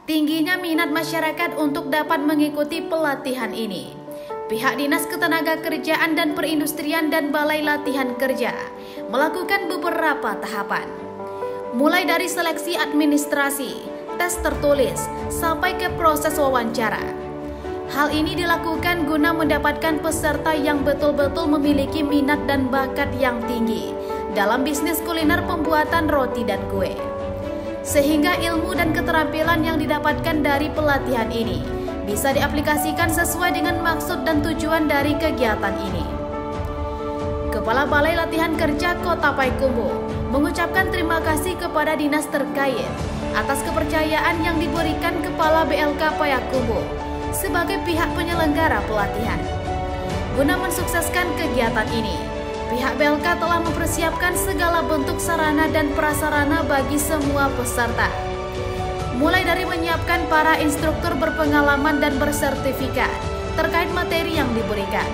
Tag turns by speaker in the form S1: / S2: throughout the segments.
S1: tingginya minat masyarakat untuk dapat mengikuti pelatihan ini. Pihak Dinas Ketenagakerjaan dan Perindustrian dan Balai Latihan Kerja melakukan beberapa tahapan, mulai dari seleksi administrasi, tes tertulis, sampai ke proses wawancara. Hal ini dilakukan guna mendapatkan peserta yang betul-betul memiliki minat dan bakat yang tinggi dalam bisnis kuliner pembuatan roti dan kue. Sehingga ilmu dan keterampilan yang didapatkan dari pelatihan ini bisa diaplikasikan sesuai dengan maksud dan tujuan dari kegiatan ini. Kepala Balai Latihan Kerja Kota Payakumbuh mengucapkan terima kasih kepada dinas terkait atas kepercayaan yang diberikan Kepala BLK Payakumbuh sebagai pihak penyelenggara pelatihan. Guna mensukseskan kegiatan ini, pihak BLK telah mempersiapkan segala bentuk sarana dan prasarana bagi semua peserta, mulai dari menyiapkan para instruktur berpengalaman dan bersertifikat terkait materi yang diberikan.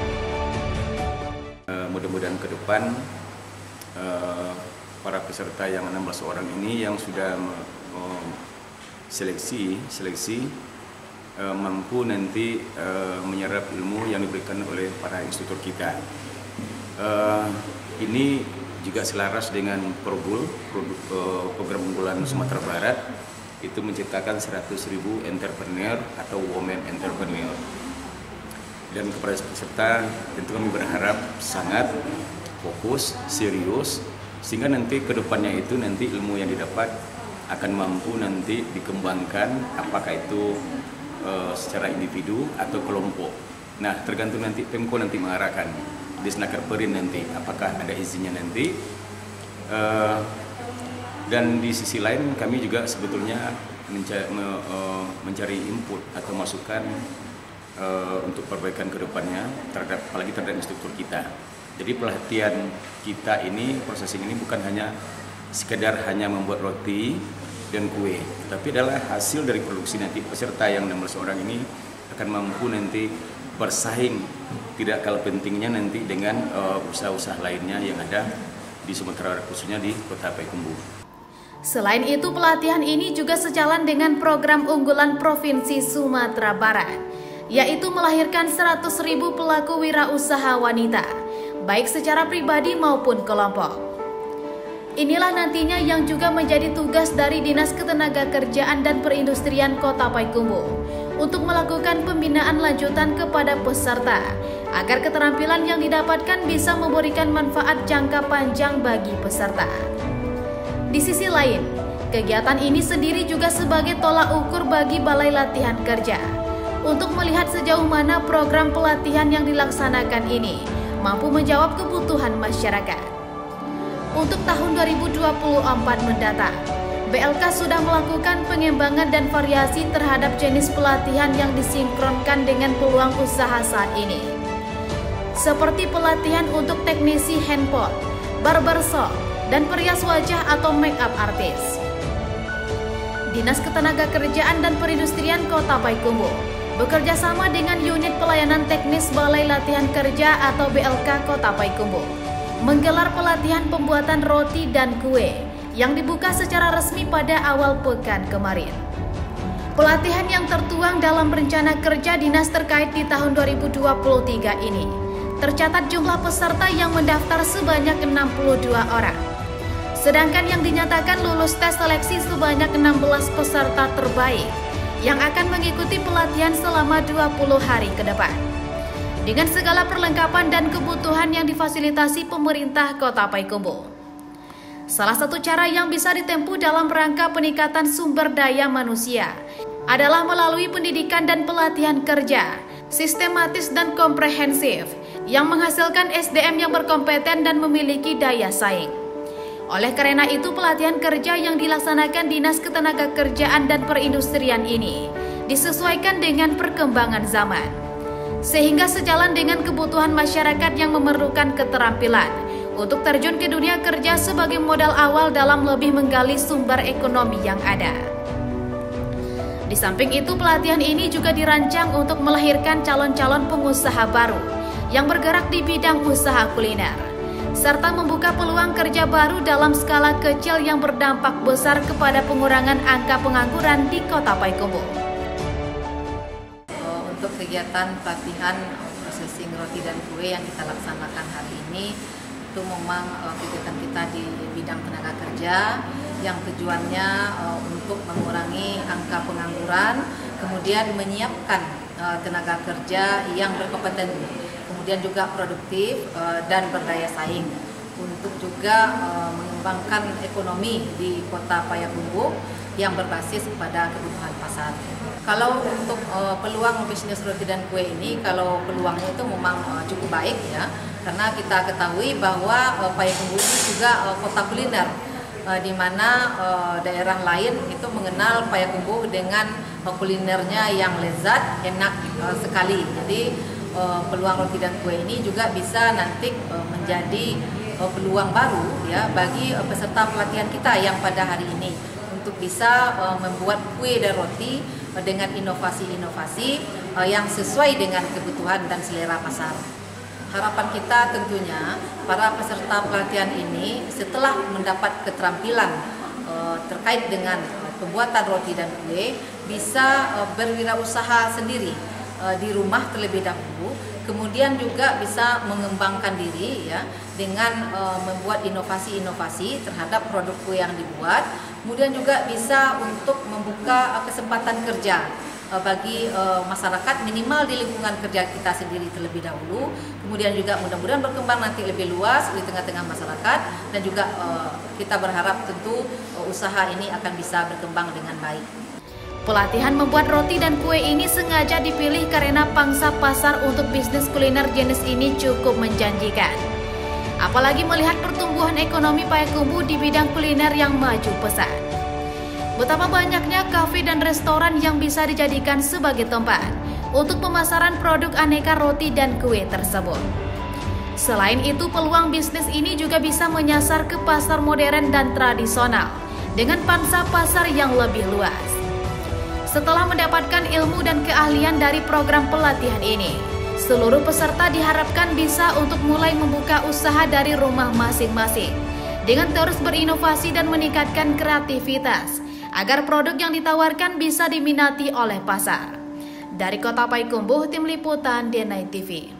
S2: Mudah-mudahan ke depan para peserta yang 16 orang ini yang sudah seleksi mampu nanti menyerap ilmu yang diberikan oleh para instruktur kita. Ini juga selaras dengan program unggulan Sumatera Barat, itu menciptakan 100.000 entrepreneur atau women entrepreneur. Dan kepada peserta tentu kami berharap sangat fokus, serius, sehingga nanti ke depannya itu nanti ilmu yang didapat akan mampu nanti dikembangkan, apakah itu secara individu atau kelompok. Nah, tergantung nanti Pemko nanti mengarahkan. Disnaker Perin nanti apakah ada izinnya nanti, dan di sisi lain kami juga sebetulnya mencari input atau masukan untuk perbaikan ke depannya apalagi terhadap instruktur kita. Jadi pelatihan kita ini, processing ini bukan hanya sekedar membuat roti dan kue, tapi adalah hasil dari produksi nanti peserta yang 16 orang ini akan mampu nanti bersaing tidak kalah pentingnya nanti dengan usaha-usaha lainnya yang ada di Sumatera, khususnya di Kota Payakumbuh.
S1: Selain itu, pelatihan ini juga sejalan dengan program unggulan Provinsi Sumatera Barat, yaitu melahirkan 100.000 pelaku wirausaha wanita, baik secara pribadi maupun kelompok. Inilah nantinya yang juga menjadi tugas dari Dinas Ketenagakerjaan dan Perindustrian Kota Payakumbuh untuk melakukan pembinaan lanjutan kepada peserta agar keterampilan yang didapatkan bisa memberikan manfaat jangka panjang bagi peserta. Di sisi lain, kegiatan ini sendiri juga sebagai tolak ukur bagi Balai Latihan Kerja untuk melihat sejauh mana program pelatihan yang dilaksanakan ini mampu menjawab kebutuhan masyarakat. Untuk tahun 2024 mendatang, BLK sudah melakukan pengembangan dan variasi terhadap jenis pelatihan yang disinkronkan dengan peluang usaha saat ini, seperti pelatihan untuk teknisi handphone, barbershop, dan perias wajah atau make up artist. Dinas Ketenagakerjaan dan Perindustrian Kota Payakumbuh bekerja sama dengan Unit Pelayanan Teknis Balai Latihan Kerja atau BLK Kota Payakumbuh menggelar pelatihan pembuatan roti dan kue yang dibuka secara resmi pada awal pekan kemarin. Pelatihan yang tertuang dalam rencana kerja dinas terkait di tahun 2023 ini tercatat jumlah peserta yang mendaftar sebanyak 62 orang. Sedangkan yang dinyatakan lulus tes seleksi sebanyak 16 peserta terbaik yang akan mengikuti pelatihan selama 20 hari ke depan, dengan segala perlengkapan dan kebutuhan yang difasilitasi pemerintah Kota Payakumbuh. Salah satu cara yang bisa ditempuh dalam rangka peningkatan sumber daya manusia adalah melalui pendidikan dan pelatihan kerja sistematis dan komprehensif yang menghasilkan SDM yang berkompeten dan memiliki daya saing. Oleh karena itu, pelatihan kerja yang dilaksanakan Dinas Ketenagakerjaan dan Perindustrian ini disesuaikan dengan perkembangan zaman, sehingga sejalan dengan kebutuhan masyarakat yang memerlukan keterampilan untuk terjun ke dunia kerja sebagai modal awal dalam lebih menggali sumber ekonomi yang ada. Di samping itu, pelatihan ini juga dirancang untuk melahirkan calon-calon pengusaha baru yang bergerak di bidang usaha kuliner, serta membuka peluang kerja baru dalam skala kecil yang berdampak besar kepada pengurangan angka pengangguran di Kota Payakumbuh.
S3: Untuk kegiatan pelatihan processing roti dan kue yang kita laksanakan hari ini, itu memang kegiatan kita di bidang tenaga kerja yang tujuannya untuk mengurangi angka pengangguran, kemudian menyiapkan tenaga kerja yang berkompeten, kemudian juga produktif dan berdaya saing untuk juga mengembangkan ekonomi di Kota Payakumbuh yang berbasis pada kebutuhan pasar. Kalau untuk peluang bisnis roti dan kue ini, kalau peluangnya itu memang cukup baik ya, karena kita ketahui bahwa Payakumbuh ini juga kota kuliner, di mana daerah lain itu mengenal Payakumbuh dengan kulinernya yang lezat, enak sekali. Jadi peluang roti dan kue ini juga bisa nanti menjadi peluang baru ya bagi peserta pelatihan kita yang pada hari ini untuk bisa membuat kue dan roti dengan inovasi-inovasi yang sesuai dengan kebutuhan dan selera pasar. Harapan kita tentunya para peserta pelatihan ini setelah mendapat keterampilan terkait dengan pembuatan roti dan kue bisa berwirausaha sendiri di rumah terlebih dahulu, kemudian juga bisa mengembangkan diri ya dengan membuat inovasi-inovasi terhadap produk kue yang dibuat, kemudian juga bisa untuk membuka kesempatan kerja bagi masyarakat minimal di lingkungan kerja kita sendiri terlebih dahulu, kemudian juga mudah-mudahan berkembang nanti lebih luas di tengah-tengah masyarakat, dan juga kita berharap tentu usaha ini akan bisa berkembang dengan baik.
S1: Pelatihan membuat roti dan kue ini sengaja dipilih karena pangsa pasar untuk bisnis kuliner jenis ini cukup menjanjikan. Apalagi melihat pertumbuhan ekonomi Payakumbuh di bidang kuliner yang maju pesat. Betapa banyaknya kafe dan restoran yang bisa dijadikan sebagai tempat untuk pemasaran produk aneka roti dan kue tersebut. Selain itu, peluang bisnis ini juga bisa menyasar ke pasar modern dan tradisional dengan pangsa pasar yang lebih luas. Setelah mendapatkan ilmu dan keahlian dari program pelatihan ini, seluruh peserta diharapkan bisa untuk mulai membuka usaha dari rumah masing-masing dengan terus berinovasi dan meningkatkan kreativitas agar produk yang ditawarkan bisa diminati oleh pasar. Dari Kota Payakumbuh, Tim Liputan D9 TV.